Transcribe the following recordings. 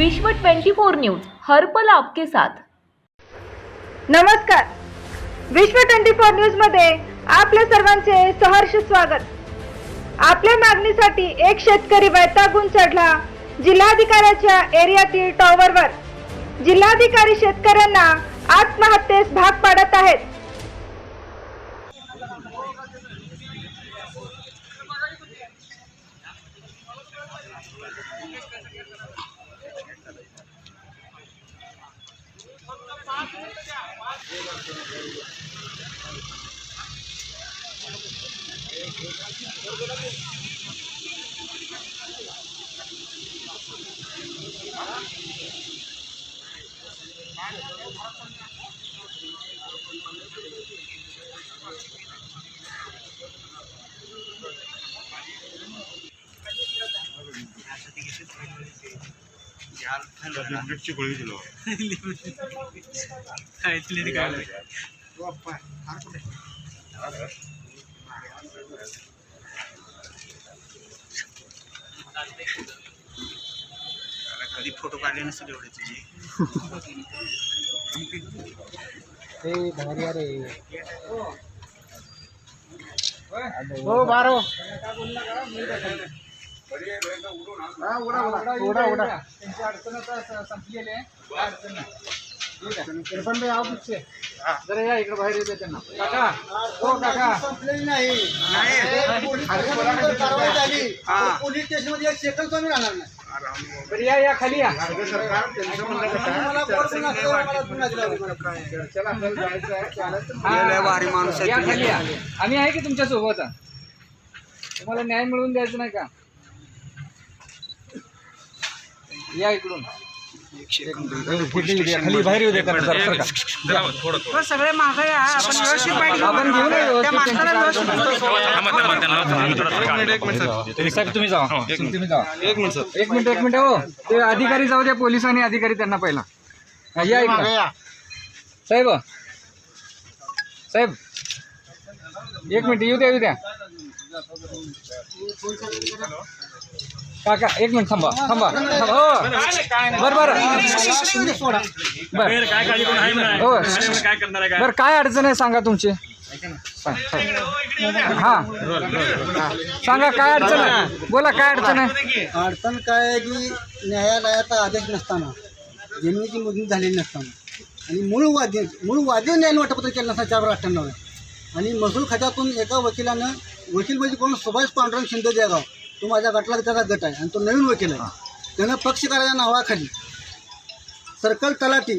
विश्व 24 न्यूज हर पल आपके साथ। नमस्कार, विश्व 24 न्यूज मध्ये आपल्या सर्वांचे सहर्ष स्वागत। आपल्या मागणीसाठी एक शेतकरी वैतागून चढला जिल्हाधिकाऱ्याच्या एरियातील टॉवरवर। जिल्हाधिकारी शेतकऱ्यांना आत्महत्येस भाग पाडत आहेत। लिमिटची गोळी दिलो कधी फोटो काढले नसतील एवढे तुझे हो बारो त्यांची अडचण आता संपलेली आहे. पण भाई ऑफिसचे जरा या इकडे बाहेर येते त्यांना. काका हो काका संपलेली नाही कारवाई झाली पोलीस स्टेशन मध्ये एक सेकंद कमी राहणार नाही. बरं या खाली या. मला कोर्ट पण असतं, मला पुन्हा दिला होता. चला आपल्याला जायचं आहे. भारी माणूस या खाली या. आम्ही आहे की तुमच्या सोबत. तुम्हाला न्याय मिळवून द्यायचं नाही का? या इकडून खाली बाहेर येऊ दे. सगळे मागे आपण व्यवस्थित आपण घेऊन साहेब तुम्ही जावा. तुम्ही जावा. एक मिनिट हो. ते अधिकारी जाऊ द्या. पोलीस आणि अधिकारी त्यांना पहिला या इकडे. साहेब एक मिनिट येऊ द्या. काका एक मिनिट थांबा. हो बरं काय अडचण आहे सांगा तुमची. हा सांगा काय अडचण आहे. बोला काय अडचण आहे. अडचण काय आहे की न्यायालयाचा आदेश नसताना, जमिनीची मोजणी झालेली नसताना आणि मूळ वाद्य न्याय वाटपत्र केलं नसताना 498 आणि महसूल खात्यातून एका वकिलानं वकील म्हणजे कोण सुभाष पांडुरंग शिंदे देगाव, तो माझ्या गटाला त्याचा गट आहे आणि तो नवीन वकील आहे. त्यानं पक्षकाराच्या नावाखाली सर्कल तलाठी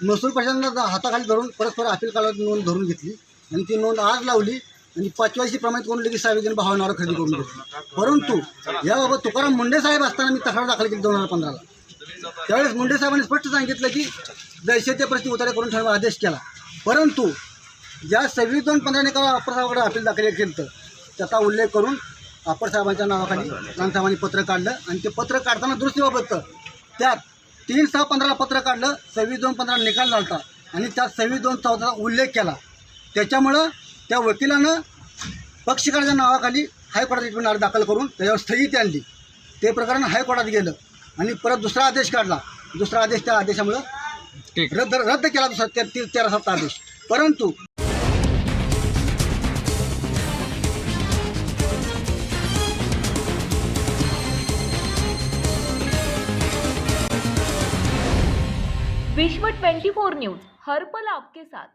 महसूल प्रशासनाचा हाताखाली धरून परस्पर अपील कालावधी नोंद धरून घेतली आणि ती नोंद आज लावली आणि 5व्या वर्षी प्रमाणित करून लगेच 6 जण भावनावर खरेदी करून घेतली. परंतु याबाबत तुकाराम मुंडे साहेब असताना मी तक्रार दाखल केली 2015ला. त्यावेळेस मुंडे साहेबांनी स्पष्ट सांगितलं की दहशती प्रति उतारे करून ठेवण्याचा आदेश केला. परंतु ज्या 26/2/15 निकाला अप्पर साहेबांकडे अपील दाखल केलं तर त्याचा उल्लेख करून अप्पर साहेबांच्या नावाखाली रानसाहेबांनी पत्र काढलं आणि ते पत्र काढताना दुरुस्तीबाबत त्यात 3/6/15 पत्र काढलं. 26/2/15 निकाल झाला आणि त्यात 26/2/14 उल्लेख केला. त्याच्यामुळं त्या वकिलानं पक्षकाराच्या नावाखाली हायकोर्टात रिटमेंट अर्ज दाखल करून त्याच्यावर स्थगिती आणली. ते प्रकरण हायकोर्टात गेलं आणि परत दुसरा आदेश काढला. दुसरा आदेश त्या आदेशामुळं रद्द केला. दुसरा 13/7 आदेश. परंतु विश्व 24 न्यूज हर पल आपके साथ।